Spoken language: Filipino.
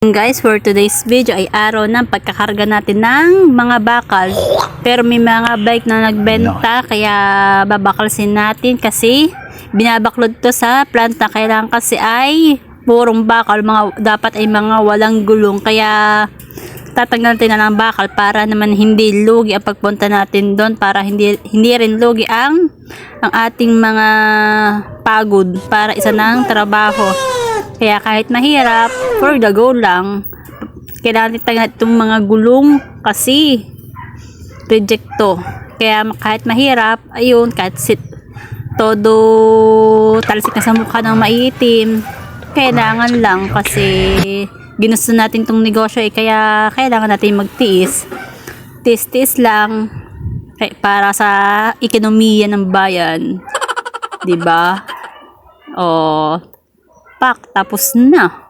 Guys, for today's video ay araw ng pagkakarga natin ng mga bakal. Pero may mga bike na nagbenta kaya babakalsin natin kasi binabaklod to sa planta. Kailangan kasi ay purong bakal, dapat ay mga walang gulong. Kaya tatanggal natin na ng bakal para naman hindi lugi ang pagpunta natin doon, para hindi rin lugi ang ating mga pagod para isa ng trabaho. Kaya kahit mahirap, for the go lang, kailangan natin itong mga gulong kasi reject to. Kaya kahit mahirap, ayun, kahit todo talsik na sa mukha ng maitim, kailangan lang kasi ginusto natin itong negosyo kaya kailangan natin magtiis. Tiis lang para sa ekonomiya ng bayan. 'Di ba? Tapos na.